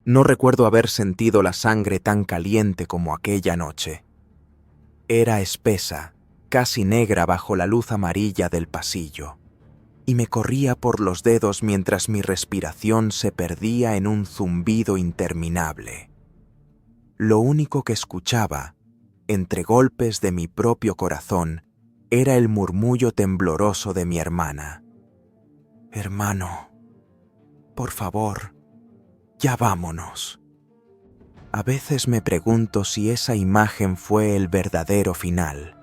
No recuerdo haber sentido la sangre tan caliente como aquella noche. Era espesa, casi negra bajo la luz amarilla del pasillo, y me corría por los dedos mientras mi respiración se perdía en un zumbido interminable. Lo único que escuchaba, entre golpes de mi propio corazón, era el murmullo tembloroso de mi hermana. «Hermano, por favor, ya vámonos». A veces me pregunto si esa imagen fue el verdadero final,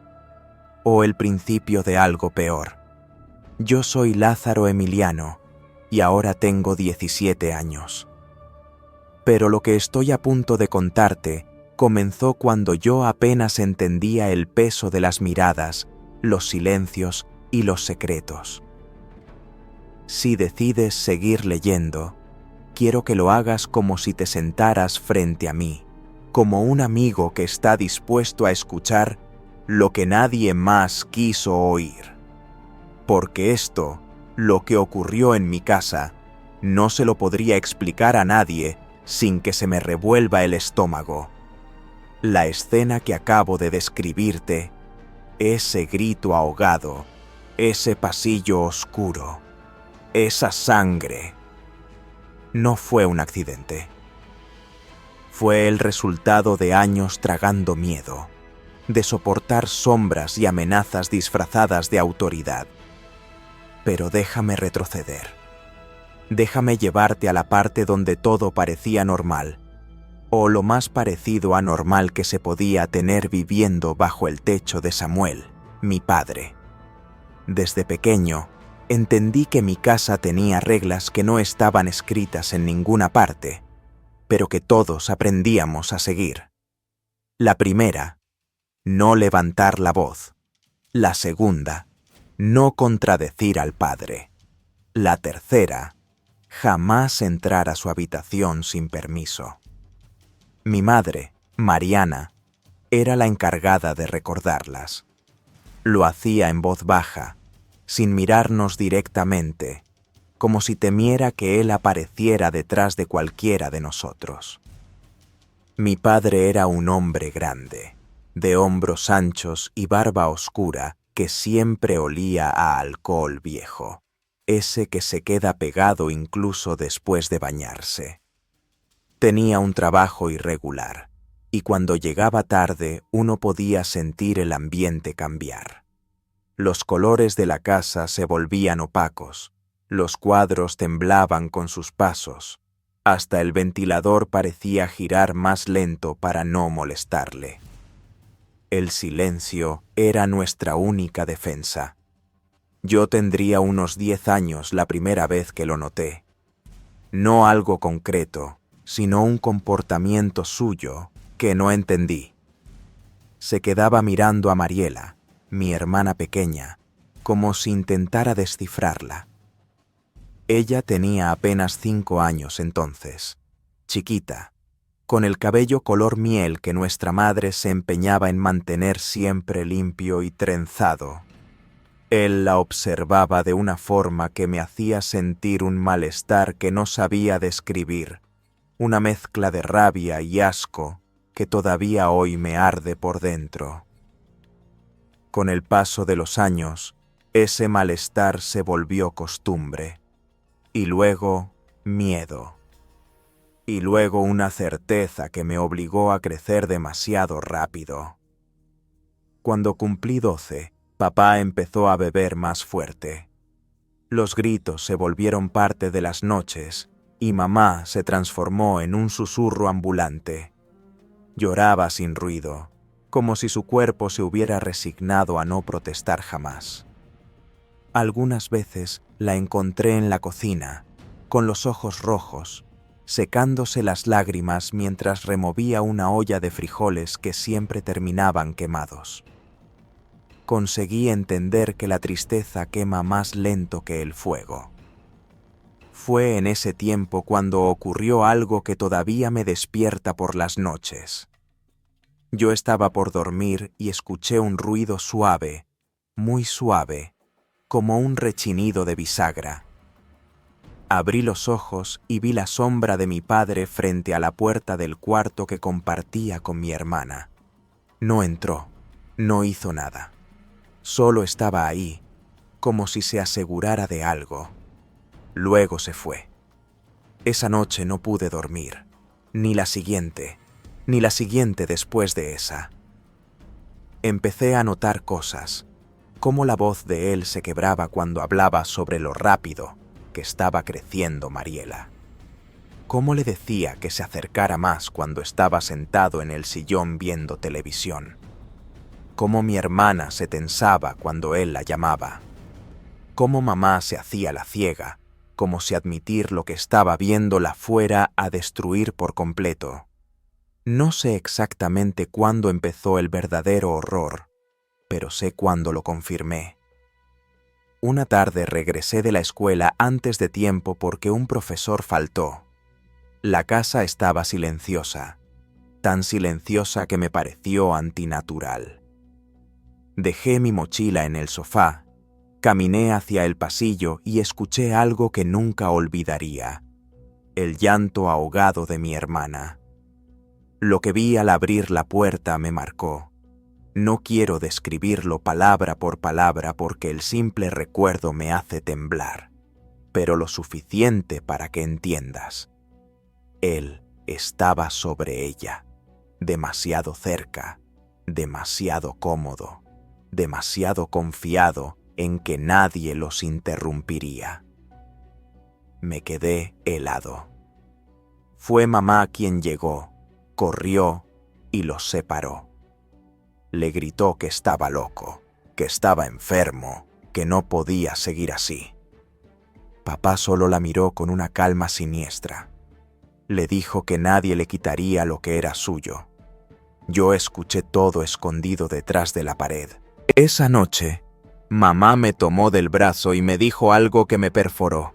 o el principio de algo peor. Yo soy Lázaro Emiliano, y ahora tengo 17 años. Pero lo que estoy a punto de contarte comenzó cuando yo apenas entendía el peso de las miradas, los silencios y los secretos. Si decides seguir leyendo, quiero que lo hagas como si te sentaras frente a mí, como un amigo que está dispuesto a escuchar lo que nadie más quiso oír. Porque esto, lo que ocurrió en mi casa, no se lo podría explicar a nadie sin que se me revuelva el estómago. La escena que acabo de describirte, ese grito ahogado, ese pasillo oscuro, esa sangre, no fue un accidente. Fue el resultado de años tragando miedo, de soportar sombras y amenazas disfrazadas de autoridad. Pero déjame retroceder. Déjame llevarte a la parte donde todo parecía normal, o lo más parecido a normal que se podía tener viviendo bajo el techo de Samuel, mi padre. Desde pequeño, entendí que mi casa tenía reglas que no estaban escritas en ninguna parte, pero que todos aprendíamos a seguir. La primera, no levantar la voz. La segunda, no contradecir al padre. La tercera, jamás entrar a su habitación sin permiso. Mi madre, Mariana, era la encargada de recordarlas. Lo hacía en voz baja, sin mirarnos directamente, como si temiera que él apareciera detrás de cualquiera de nosotros. Mi padre era un hombre grande, de hombros anchos y barba oscura que siempre olía a alcohol viejo, ese que se queda pegado incluso después de bañarse. Tenía un trabajo irregular, y cuando llegaba tarde uno podía sentir el ambiente cambiar. Los colores de la casa se volvían opacos, los cuadros temblaban con sus pasos, hasta el ventilador parecía girar más lento para no molestarle. El silencio era nuestra única defensa. Yo tendría unos 10 años la primera vez que lo noté. No algo concreto, sino un comportamiento suyo que no entendí. Se quedaba mirando a Mariela, mi hermana pequeña, como si intentara descifrarla. Ella tenía apenas 5 años entonces, chiquita, con el cabello color miel que nuestra madre se empeñaba en mantener siempre limpio y trenzado. Él la observaba de una forma que me hacía sentir un malestar que no sabía describir, una mezcla de rabia y asco que todavía hoy me arde por dentro. Con el paso de los años, ese malestar se volvió costumbre, y luego miedo, y luego una certeza que me obligó a crecer demasiado rápido. Cuando cumplí 12, papá empezó a beber más fuerte. Los gritos se volvieron parte de las noches, y mamá se transformó en un susurro ambulante. Lloraba sin ruido, como si su cuerpo se hubiera resignado a no protestar jamás. Algunas veces la encontré en la cocina, con los ojos rojos, secándose las lágrimas mientras removía una olla de frijoles que siempre terminaban quemados. Conseguí entender que la tristeza quema más lento que el fuego. Fue en ese tiempo cuando ocurrió algo que todavía me despierta por las noches. Yo estaba por dormir y escuché un ruido suave, muy suave, como un rechinido de bisagra. Abrí los ojos y vi la sombra de mi padre frente a la puerta del cuarto que compartía con mi hermana. No entró, no hizo nada. Solo estaba ahí, como si se asegurara de algo. Luego se fue. Esa noche no pude dormir, ni la siguiente después de esa. Empecé a notar cosas, cómo la voz de él se quebraba cuando hablaba sobre lo rápido que estaba creciendo Mariela. Cómo le decía que se acercara más cuando estaba sentado en el sillón viendo televisión. Cómo mi hermana se tensaba cuando él la llamaba. Cómo mamá se hacía la ciega, como si admitir lo que estaba viendo la fuera a destruir por completo. No sé exactamente cuándo empezó el verdadero horror, pero sé cuándo lo confirmé. Una tarde regresé de la escuela antes de tiempo porque un profesor faltó. La casa estaba silenciosa, tan silenciosa que me pareció antinatural. Dejé mi mochila en el sofá, caminé hacia el pasillo y escuché algo que nunca olvidaría: el llanto ahogado de mi hermana. Lo que vi al abrir la puerta me marcó. No quiero describirlo palabra por palabra porque el simple recuerdo me hace temblar, pero lo suficiente para que entiendas. Él estaba sobre ella, demasiado cerca, demasiado cómodo, demasiado confiado en que nadie los interrumpiría. Me quedé helado. Fue mamá quien llegó, corrió y los separó. Le gritó que estaba loco, que estaba enfermo, que no podía seguir así. Papá solo la miró con una calma siniestra. Le dijo que nadie le quitaría lo que era suyo. Yo escuché todo escondido detrás de la pared. Esa noche, mamá me tomó del brazo y me dijo algo que me perforó.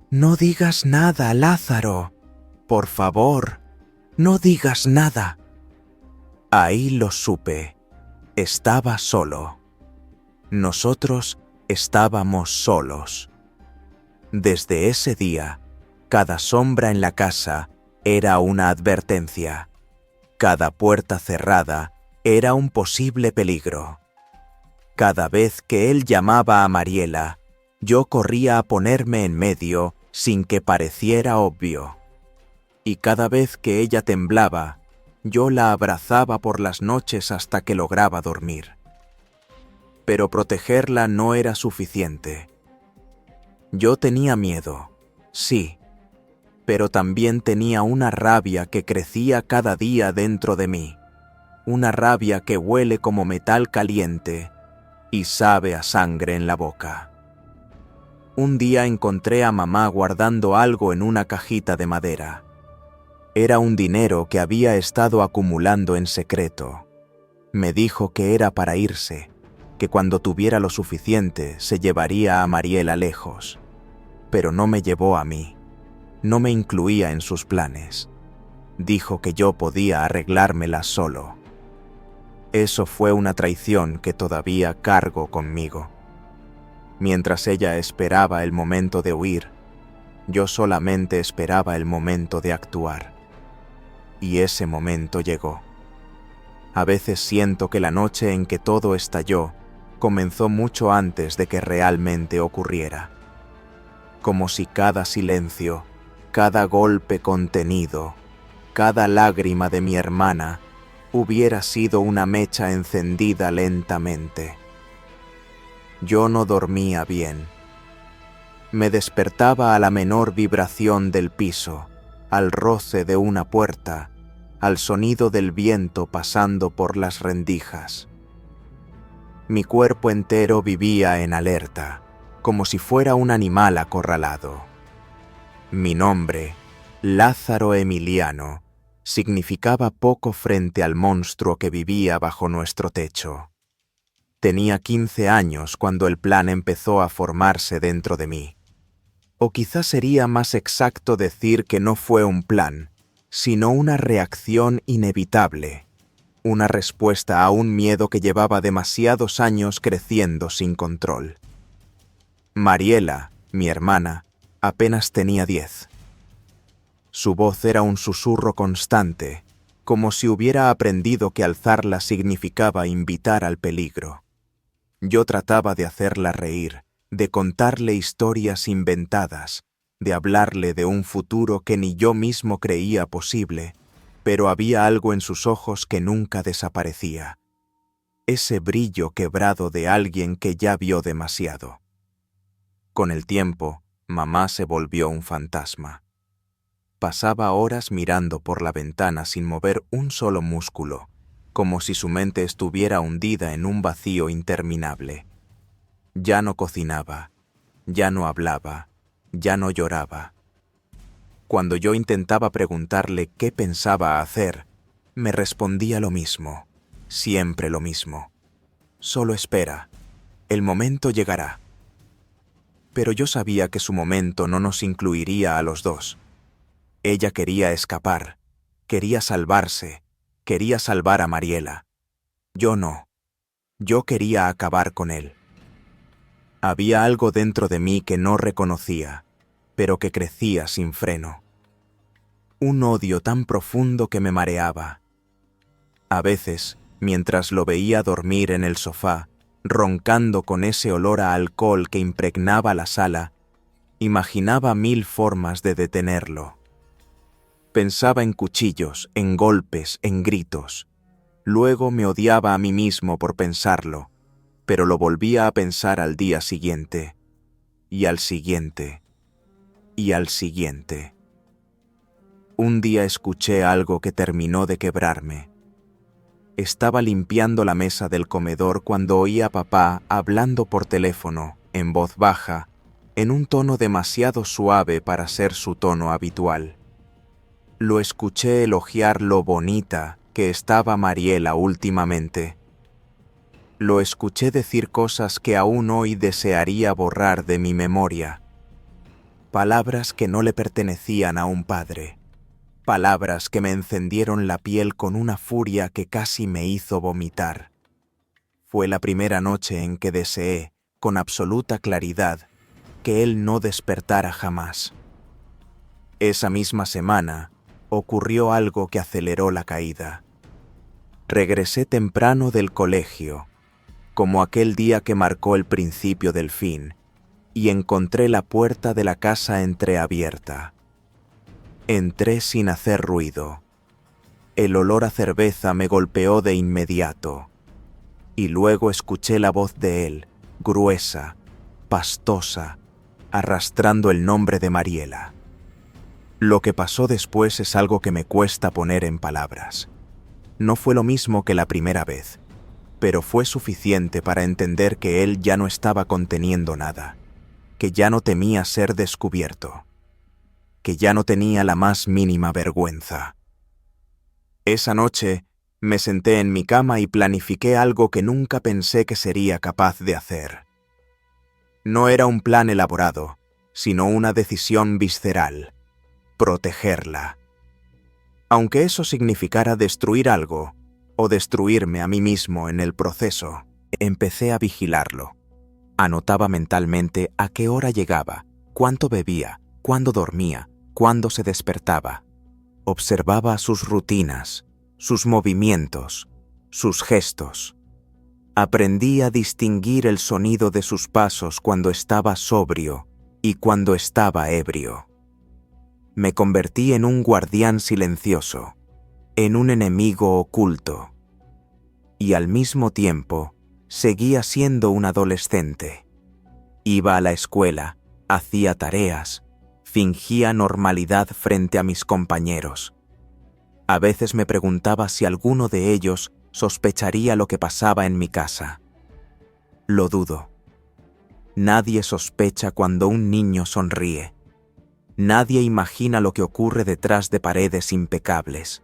«No digas nada, Lázaro. Por favor, no digas nada». Ahí lo supe. Estaba solo. Nosotros estábamos solos. Desde ese día, cada sombra en la casa era una advertencia. Cada puerta cerrada era un posible peligro. Cada vez que él llamaba a Mariela, yo corría a ponerme en medio sin que pareciera obvio. Y cada vez que ella temblaba, yo la abrazaba por las noches hasta que lograba dormir. Pero protegerla no era suficiente. Yo tenía miedo, sí, pero también tenía una rabia que crecía cada día dentro de mí. Una rabia que huele como metal caliente y sabe a sangre en la boca. Un día encontré a mamá guardando algo en una cajita de madera. Era un dinero que había estado acumulando en secreto. Me dijo que era para irse, que cuando tuviera lo suficiente se llevaría a Mariela lejos. Pero no me llevó a mí. No me incluía en sus planes. Dijo que yo podía arreglármela solo. Eso fue una traición que todavía cargo conmigo. Mientras ella esperaba el momento de huir, yo solamente esperaba el momento de actuar. Y ese momento llegó. A veces siento que la noche en que todo estalló comenzó mucho antes de que realmente ocurriera. Como si cada silencio, cada golpe contenido, cada lágrima de mi hermana hubiera sido una mecha encendida lentamente. Yo no dormía bien. Me despertaba a la menor vibración del piso, al roce de una puerta, al sonido del viento pasando por las rendijas. Mi cuerpo entero vivía en alerta, como si fuera un animal acorralado. Mi nombre, Lázaro Emiliano, significaba poco frente al monstruo que vivía bajo nuestro techo. Tenía 15 años cuando el plan empezó a formarse dentro de mí. O quizás sería más exacto decir que no fue un plan, sino una reacción inevitable, una respuesta a un miedo que llevaba demasiados años creciendo sin control. Mariela, mi hermana, Apenas tenía 10. Su voz era un susurro constante, como si hubiera aprendido que alzarla significaba invitar al peligro. Yo trataba de hacerla reír, de contarle historias inventadas, de hablarle de un futuro que ni yo mismo creía posible, pero había algo en sus ojos que nunca desaparecía. Ese brillo quebrado de alguien que ya vio demasiado. Con el tiempo, mamá se volvió un fantasma. Pasaba horas mirando por la ventana sin mover un solo músculo, como si su mente estuviera hundida en un vacío interminable. Ya no cocinaba, ya no hablaba, ya no lloraba. Cuando yo intentaba preguntarle qué pensaba hacer, me respondía lo mismo, siempre lo mismo. Solo espera, el momento llegará. Pero yo sabía que su momento no nos incluiría a los dos. Ella quería escapar, quería salvarse, quería salvar a Mariela. Yo no. Yo quería acabar con él. Había algo dentro de mí que no reconocía, pero que crecía sin freno. Un odio tan profundo que me mareaba. A veces, mientras lo veía dormir en el sofá, roncando con ese olor a alcohol que impregnaba la sala, imaginaba 1000 formas de detenerlo. Pensaba en cuchillos, en golpes, en gritos. Luego me odiaba a mí mismo por pensarlo, pero lo volvía a pensar al día siguiente, y al siguiente, y al siguiente. Un día escuché algo que terminó de quebrarme. Estaba limpiando la mesa del comedor cuando oí a papá hablando por teléfono, en voz baja, en un tono demasiado suave para ser su tono habitual. Lo escuché elogiar lo bonita que estaba Mariela últimamente. Lo escuché decir cosas que aún hoy desearía borrar de mi memoria. Palabras que no le pertenecían a un padre. Palabras que me encendieron la piel con una furia que casi me hizo vomitar. Fue la primera noche en que deseé, con absoluta claridad, que él no despertara jamás. Esa misma semana, ocurrió algo que aceleró la caída. Regresé temprano del colegio, como aquel día que marcó el principio del fin, y encontré la puerta de la casa entreabierta. Entré sin hacer ruido. El olor a cerveza me golpeó de inmediato, y luego escuché la voz de él, gruesa, pastosa, arrastrando el nombre de Mariela. Lo que pasó después es algo que me cuesta poner en palabras. No fue lo mismo que la primera vez, pero fue suficiente para entender que él ya no estaba conteniendo nada, que ya no temía ser descubierto, que ya no tenía la más mínima vergüenza. Esa noche me senté en mi cama y planifiqué algo que nunca pensé que sería capaz de hacer. No era un plan elaborado, sino una decisión visceral: protegerla. Aunque eso significara destruir algo, o destruirme a mí mismo en el proceso, empecé a vigilarlo. Anotaba mentalmente a qué hora llegaba, cuánto bebía, cuándo dormía, cuándo se despertaba. Observaba sus rutinas, sus movimientos, sus gestos. Aprendí a distinguir el sonido de sus pasos cuando estaba sobrio y cuando estaba ebrio. Me convertí en un guardián silencioso, en un enemigo oculto. Y al mismo tiempo, seguía siendo un adolescente. Iba a la escuela, hacía tareas, fingía normalidad frente a mis compañeros. A veces me preguntaba si alguno de ellos sospecharía lo que pasaba en mi casa. Lo dudo. Nadie sospecha cuando un niño sonríe. Nadie imagina lo que ocurre detrás de paredes impecables.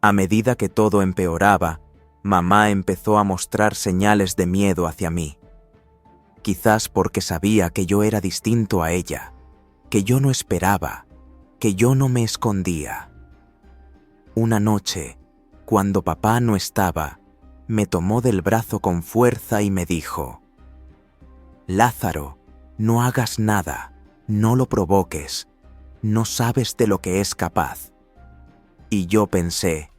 A medida que todo empeoraba, mamá empezó a mostrar señales de miedo hacia mí. Quizás porque sabía que yo era distinto a ella, que yo no esperaba, que yo no me escondía. Una noche, cuando papá no estaba, me tomó del brazo con fuerza y me dijo: «Lázaro, no hagas nada, no lo provoques, no sabes de lo que es capaz. Y yo pensé,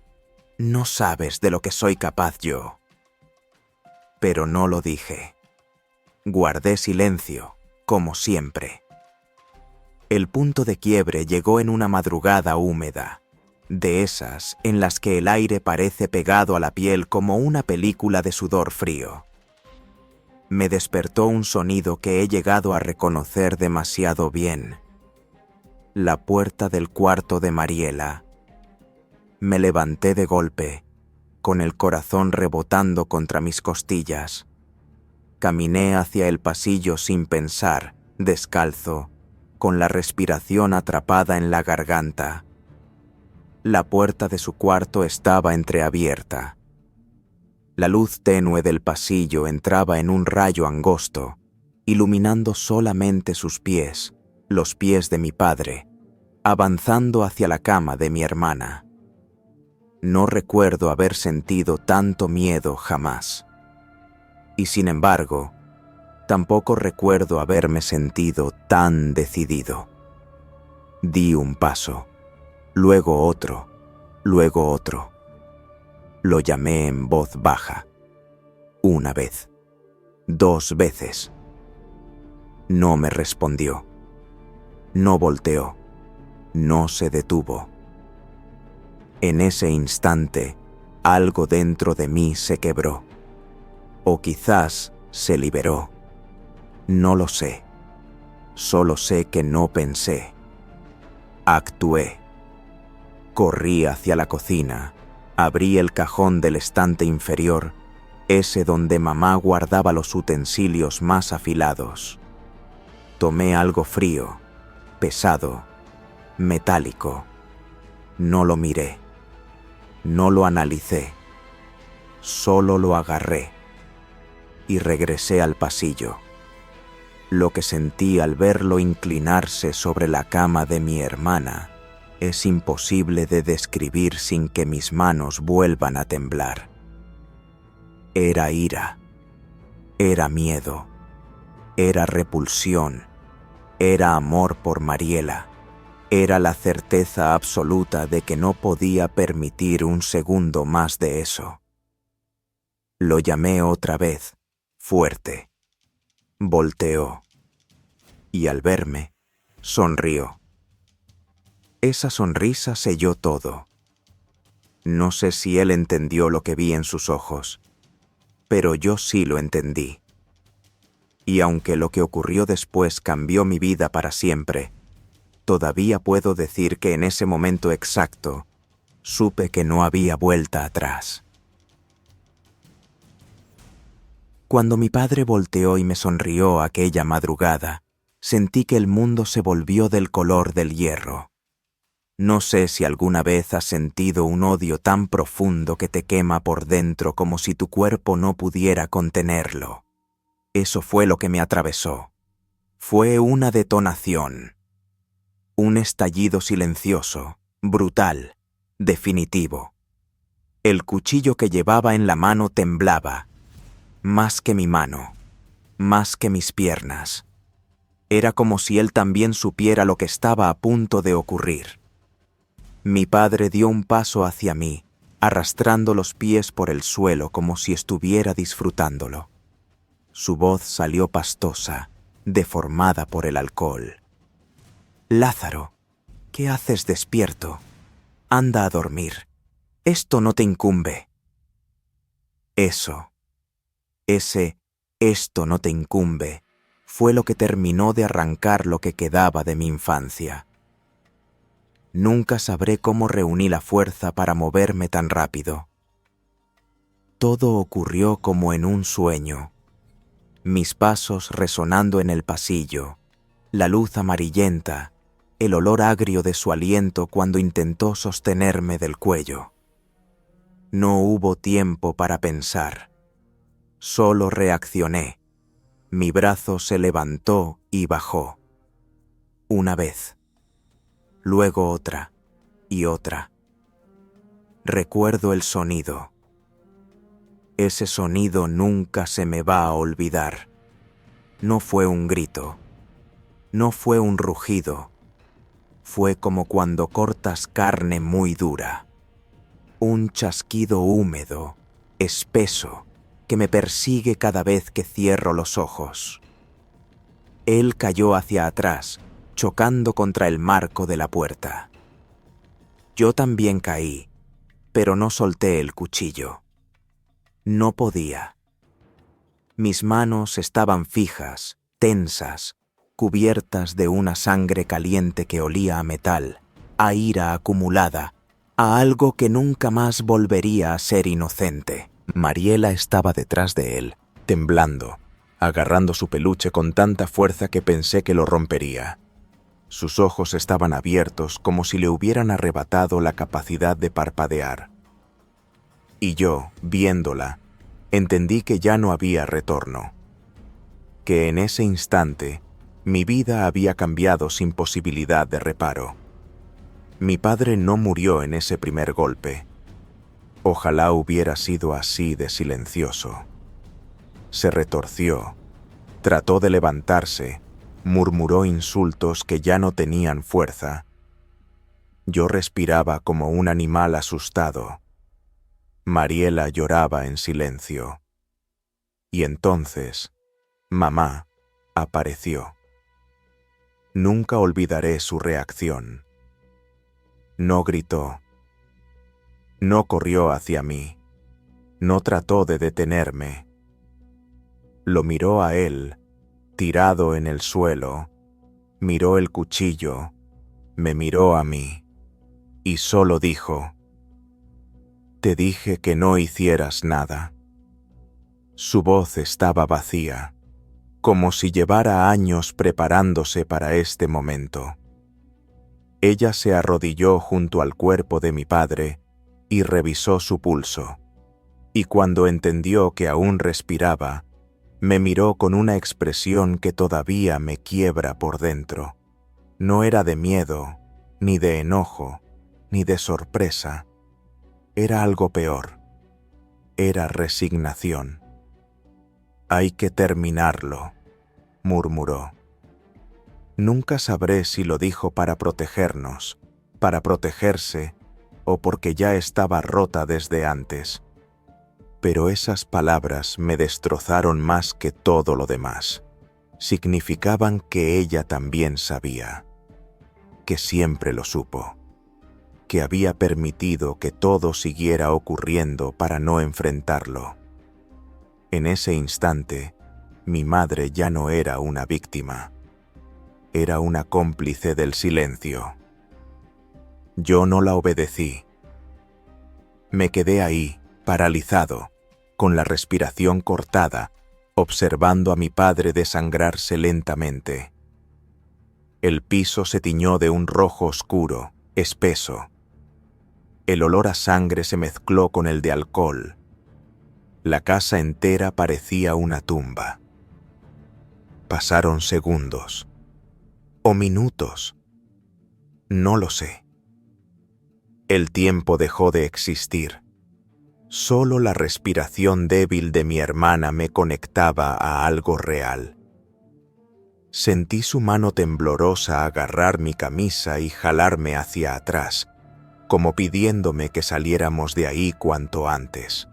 no sabes de lo que soy capaz yo. Pero no lo dije. Guardé silencio, como siempre. El punto de quiebre llegó en una madrugada húmeda, de esas en las que el aire parece pegado a la piel como una película de sudor frío. Me despertó un sonido que he llegado a reconocer demasiado bien. La puerta del cuarto de Mariela. Me levanté de golpe, con el corazón rebotando contra mis costillas. Caminé hacia el pasillo sin pensar, descalzo, con la respiración atrapada en la garganta. La puerta de su cuarto estaba entreabierta. La luz tenue del pasillo entraba en un rayo angosto, iluminando solamente sus pies, los pies de mi padre, avanzando hacia la cama de mi hermana. No recuerdo haber sentido tanto miedo jamás. Y sin embargo, tampoco recuerdo haberme sentido tan decidido. Di un paso, luego otro, luego otro. Lo llamé en voz baja. Una vez, 2 veces. No me respondió. No volteó. No se detuvo. En ese instante, algo dentro de mí se quebró. O quizás se liberó. No lo sé. Solo sé que no pensé. Actué. Corrí hacia la cocina, abrí el cajón del estante inferior, ese donde mamá guardaba los utensilios más afilados. Tomé algo frío, pesado, metálico. No lo miré. No lo analicé. Solo lo agarré. Y regresé al pasillo. Lo que sentí al verlo inclinarse sobre la cama de mi hermana es imposible de describir sin que mis manos vuelvan a temblar. Era ira, era miedo, era repulsión, era amor por Mariela, era la certeza absoluta de que no podía permitir un segundo más de eso. Lo llamé otra vez, fuerte. Volteó, y al verme, sonrió. Esa sonrisa selló todo. No sé si él entendió lo que vi en sus ojos, pero yo sí lo entendí. Y aunque lo que ocurrió después cambió mi vida para siempre, todavía puedo decir que en ese momento exacto, supe que no había vuelta atrás. Cuando mi padre volteó y me sonrió aquella madrugada, sentí que el mundo se volvió del color del hierro. No sé si alguna vez has sentido un odio tan profundo que te quema por dentro como si tu cuerpo no pudiera contenerlo. Eso fue lo que me atravesó. Fue una detonación. Un estallido silencioso, brutal, definitivo. El cuchillo que llevaba en la mano temblaba. Más que mi mano, más que mis piernas. Era como si él también supiera lo que estaba a punto de ocurrir. Mi padre dio un paso hacia mí, arrastrando los pies por el suelo como si estuviera disfrutándolo. Su voz salió pastosa, deformada por el alcohol. «Lázaro, ¿qué haces despierto? Anda a dormir. Esto no te incumbe». Esto no te incumbe, fue lo que terminó de arrancar lo que quedaba de mi infancia. Nunca sabré cómo reuní la fuerza para moverme tan rápido. Todo ocurrió como en un sueño. Mis pasos resonando en el pasillo, la luz amarillenta, el olor agrio de su aliento cuando intentó sostenerme del cuello. No hubo tiempo para pensar. Solo reaccioné. Mi brazo se levantó y bajó. Una vez. Luego otra y otra. Recuerdo el sonido. Ese sonido nunca se me va a olvidar. No fue un grito. No fue un rugido, fue como cuando cortas carne muy dura. Un chasquido húmedo, espeso, que me persigue cada vez que cierro los ojos. Él cayó hacia atrás, chocando contra el marco de la puerta. Yo también caí, pero no solté el cuchillo. No podía. Mis manos estaban fijas, tensas, cubiertas de una sangre caliente que olía a metal, a ira acumulada, a algo que nunca más volvería a ser inocente. Mariela estaba detrás de él, temblando, agarrando su peluche con tanta fuerza que pensé que lo rompería. Sus ojos estaban abiertos como si le hubieran arrebatado la capacidad de parpadear. Y yo, viéndola, entendí que ya no había retorno. Que en ese instante, mi vida había cambiado sin posibilidad de reparo. Mi padre no murió en ese primer golpe. Ojalá hubiera sido así de silencioso. Se retorció, trató de levantarse, murmuró insultos que ya no tenían fuerza. Yo respiraba como un animal asustado. Mariela lloraba en silencio. Y entonces, mamá apareció. Nunca olvidaré su reacción. No gritó. No corrió hacia mí. No trató de detenerme. Lo miró a él, tirado en el suelo, miró el cuchillo, me miró a mí, y solo dijo: «Te dije que no hicieras nada». Su voz estaba vacía, como si llevara años preparándose para este momento. Ella se arrodilló junto al cuerpo de mi padre y revisó su pulso, y cuando entendió que aún respiraba, me miró con una expresión que todavía me quiebra por dentro. No era de miedo, ni de enojo, ni de sorpresa. Era algo peor. Era resignación. «Hay que terminarlo», murmuró. Nunca sabré si lo dijo para protegernos, para protegerse, o porque ya estaba rota desde antes. Pero esas palabras me destrozaron más que todo lo demás. Significaban que ella también sabía, que siempre lo supo, que había permitido que todo siguiera ocurriendo para no enfrentarlo. En ese instante, mi madre ya no era una víctima, era una cómplice del silencio. Yo no la obedecí. Me quedé ahí, paralizado, con la respiración cortada, observando a mi padre desangrarse lentamente. El piso se tiñó de un rojo oscuro, espeso. El olor a sangre se mezcló con el de alcohol. La casa entera parecía una tumba. Pasaron segundos, o minutos. No lo sé. El tiempo dejó de existir. Solo la respiración débil de mi hermana me conectaba a algo real. Sentí su mano temblorosa agarrar mi camisa y jalarme hacia atrás, como pidiéndome que saliéramos de ahí cuanto antes.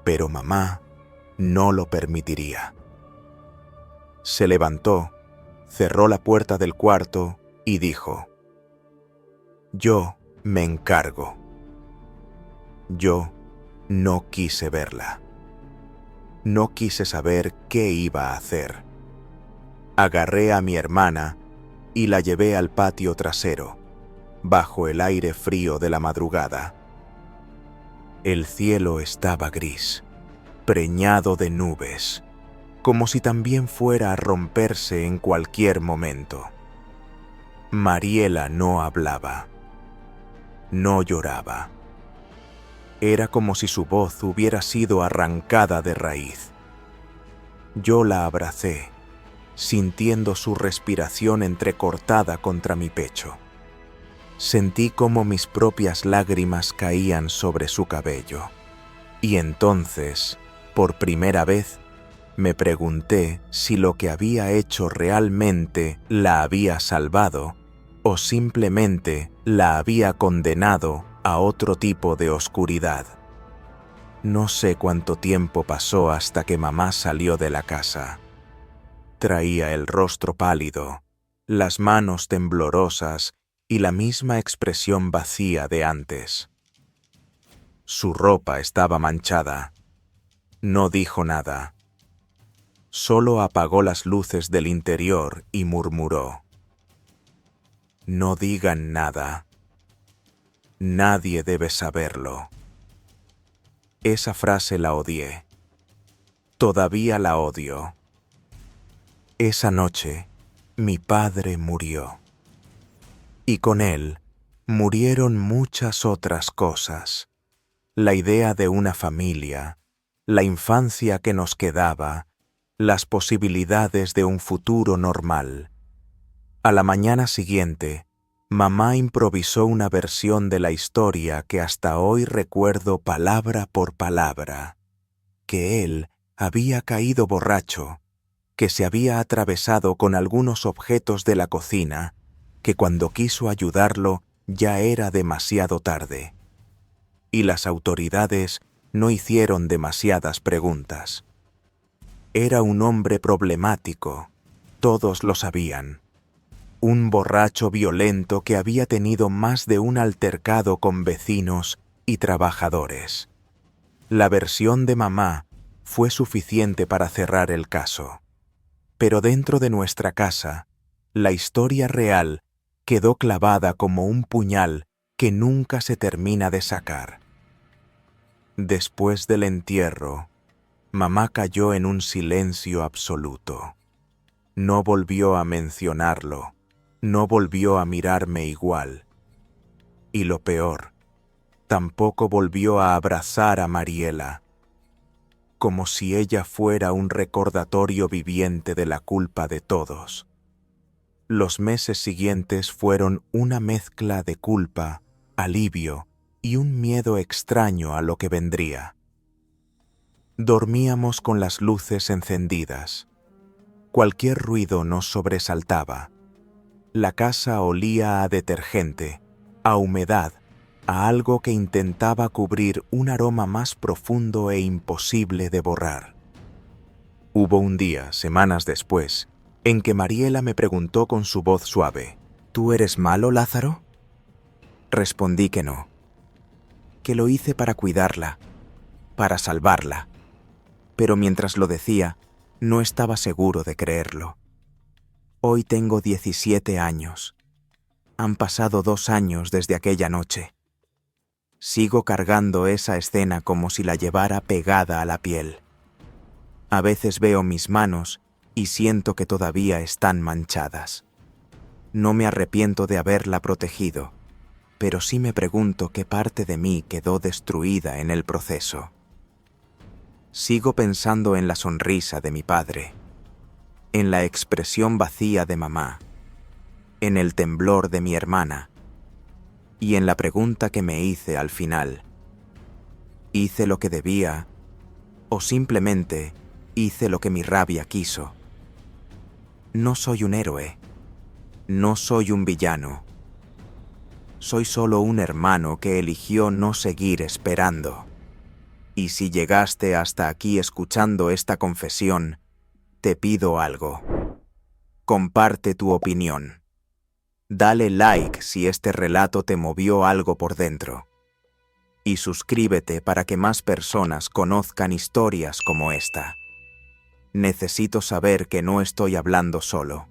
Pero mamá no lo permitiría. Se levantó, cerró la puerta del cuarto y dijo: «Yo me encargo». Yo no quise verla. No quise saber qué iba a hacer. Agarré a mi hermana y la llevé al patio trasero, bajo el aire frío de la madrugada. El cielo estaba gris, preñado de nubes, como si también fuera a romperse en cualquier momento. Mariela no hablaba, no lloraba. Era como si su voz hubiera sido arrancada de raíz. Yo la abracé, sintiendo su respiración entrecortada contra mi pecho. Sentí cómo mis propias lágrimas caían sobre su cabello. Y entonces, por primera vez, Me pregunté si lo que había hecho realmente la había salvado o simplemente la había condenado a otro tipo de oscuridad. No sé cuánto tiempo pasó hasta que mamá salió de la casa. Traía el rostro pálido, las manos temblorosas y la misma expresión vacía de antes. Su ropa estaba manchada. No dijo nada. Solo apagó las luces del interior y murmuró: «No digan nada. Nadie debe saberlo». Esa frase la odié. Todavía la odio. Esa noche, mi padre murió. Y con él murieron muchas otras cosas. La idea de una familia, la infancia que nos quedaba, las posibilidades de un futuro normal. A la mañana siguiente, mamá improvisó una versión de la historia que hasta hoy recuerdo palabra por palabra: que él había caído borracho, que se había atravesado con algunos objetos de la cocina, que cuando quiso ayudarlo ya era demasiado tarde. Y las autoridades no hicieron demasiadas preguntas. Era un hombre problemático, todos lo sabían. Un borracho violento que había tenido más de un altercado con vecinos y trabajadores. La versión de mamá fue suficiente para cerrar el caso. Pero dentro de nuestra casa, la historia real quedó clavada como un puñal que nunca se termina de sacar. Después del entierro, mamá cayó en un silencio absoluto. No volvió a mencionarlo, no volvió a mirarme igual. Y lo peor, tampoco volvió a abrazar a Mariela, como si ella fuera un recordatorio viviente de la culpa de todos. Los meses siguientes fueron una mezcla de culpa, alivio y un miedo extraño a lo que vendría. Dormíamos con las luces encendidas. Cualquier ruido nos sobresaltaba. La casa olía a detergente, a humedad, a algo que intentaba cubrir un aroma más profundo e imposible de borrar. Hubo un día, semanas después, en que Mariela me preguntó con su voz suave: «¿Tú eres malo, Lázaro?» Respondí que no, que lo hice para cuidarla, para salvarla. Pero mientras lo decía, no estaba seguro de creerlo. Hoy tengo 17 años. Han pasado 2 años desde aquella noche. Sigo cargando esa escena como si la llevara pegada a la piel. A veces veo mis manos y siento que todavía están manchadas. No me arrepiento de haberla protegido, pero sí me pregunto qué parte de mí quedó destruida en el proceso. Sigo pensando en la sonrisa de mi padre, en la expresión vacía de mamá, en el temblor de mi hermana y en la pregunta que me hice al final: ¿hice lo que debía o simplemente hice lo que mi rabia quiso? No soy un héroe, no soy un villano. Soy solo un hermano que eligió no seguir esperando. Y si llegaste hasta aquí escuchando esta confesión, te pido algo. Comparte tu opinión. Dale like si este relato te movió algo por dentro. Y suscríbete para que más personas conozcan historias como esta. Necesito saber que no estoy hablando solo.